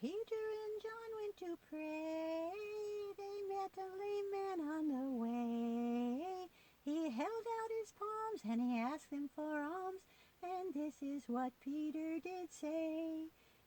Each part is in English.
Peter and John went to pray. They met a lame man on the way. He held out his palms and he asked them for alms. And this is what Peter did say.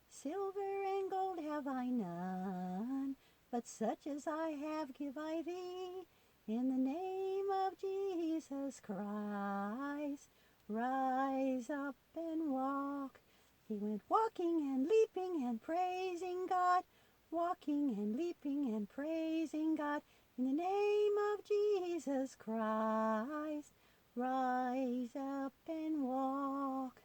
Silver and gold have I none, but such as I have give I thee. In the name of Jesus Christ, rise up and walk. He went walking and leaping and praising God, walking and leaping and praising God. In the name of Jesus Christ, rise up and walk.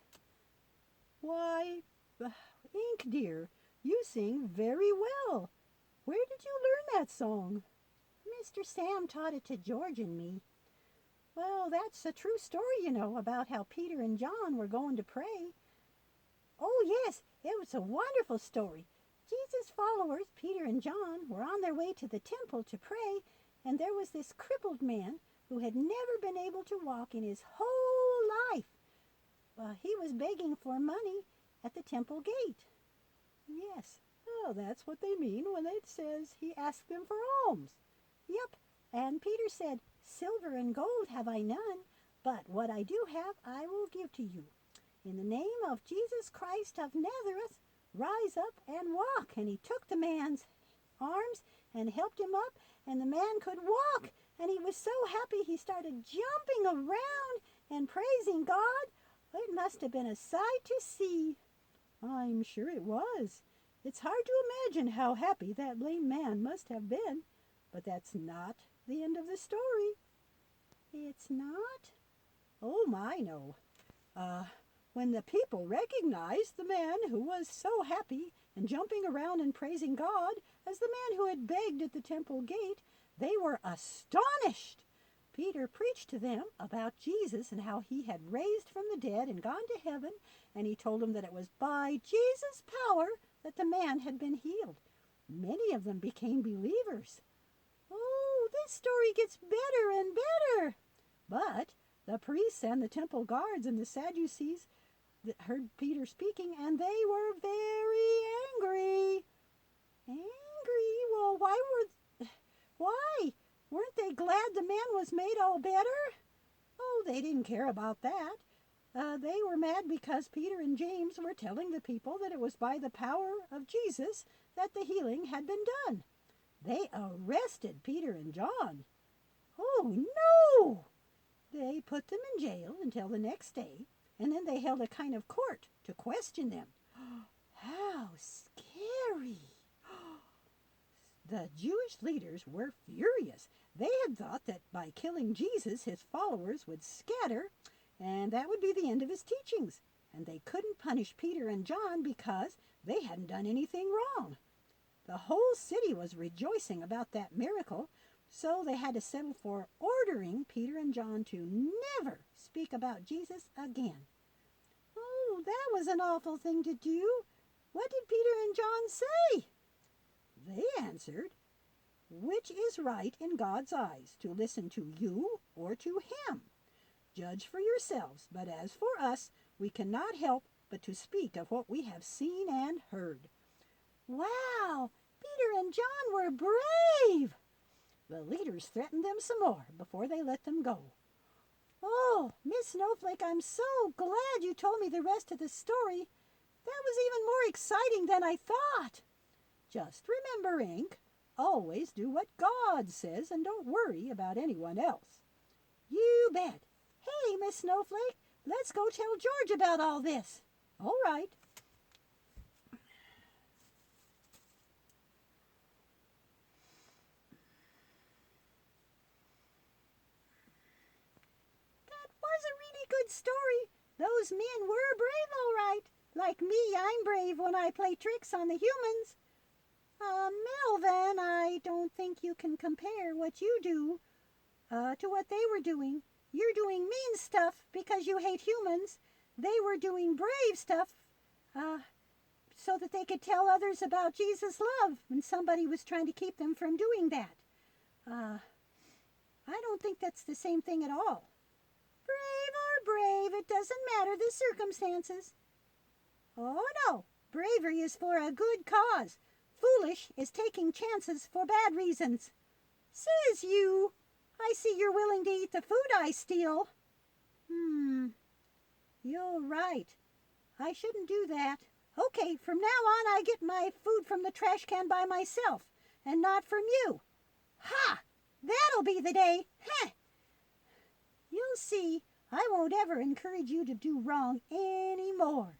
Why, Ink dear, you sing very well. Where did you learn that song? Mr. Sam taught it to George and me. Well, that's a true story, you know, about how Peter and John were going to pray. Oh, yes, it was a wonderful story. Jesus' followers, Peter and John, were on their way to the temple to pray, and there was this crippled man who had never been able to walk in his whole life. He was begging for money at the temple gate. Yes, oh, that's what they mean when it says he asked them for alms. Yep, and Peter said, Silver and gold have I none, but what I do have I will give to you. In the name of Jesus Christ of Nazareth, rise up and walk. And he took the man's arms and helped him up, and the man could walk. And he was so happy he started jumping around and praising God. It must have been a sight to see. I'm sure it was. It's hard to imagine how happy that lame man must have been. But that's not the end of the story. It's not? Oh my, no. When the people recognized the man who was so happy and jumping around and praising God as the man who had begged at the temple gate, they were astonished. Peter preached to them about Jesus and how he had raised from the dead and gone to heaven, and he told them that it was by Jesus' power that the man had been healed. Many of them became believers. Oh, this story gets better and better. But the priests and the temple guards and the Sadducees heard Peter speaking, and they were very angry. Angry? Well, why? Weren't they glad the man was made all better? Oh, they didn't care about that. They were mad because Peter and James were telling the people that it was by the power of Jesus that the healing had been done. They arrested Peter and John. Oh, no! They put them in jail until the next day, and then they held a kind of court to question them. How scary! The Jewish leaders were furious. They had thought that by killing Jesus, his followers would scatter, and that would be the end of his teachings. And they couldn't punish Peter and John because they hadn't done anything wrong. The whole city was rejoicing about that miracle, so they had to settle for ordering Peter and John to never speak about Jesus again. Oh, that was an awful thing to do. What did Peter and John say? They answered, which is right in God's eyes, to listen to you or to him? Judge for yourselves, but as for us, we cannot help but to speak of what we have seen and heard. Wow, Peter and John were brave. The leaders threatened them some more before they let them go. Oh, Miss Snowflake, I'm so glad you told me the rest of the story. That was even more exciting than I thought. Just remember, Ink, always do what God says and don't worry about anyone else. You bet. Hey, Miss Snowflake, let's go tell George about all this. All right. That was a really good story. Those men were brave, all right. Like me, I'm brave when I play tricks on the humans. Melvin, I don't think you can compare what you do to what they were doing. You're doing mean stuff because you hate humans. They were doing brave stuff so that they could tell others about Jesus' love, and somebody was trying to keep them from doing that. I don't think that's the same thing at all. Brave or brave, it doesn't matter the circumstances. Oh no, Bravery is for a good cause. Foolish is taking chances for bad reasons. Says you. I see you're willing to eat the food I steal. You're right. I shouldn't do that. Okay, from now on I get my food from the trash can by myself, and not from you. Ha! That'll be the day. Heh! You'll see, I won't ever encourage you to do wrong any more.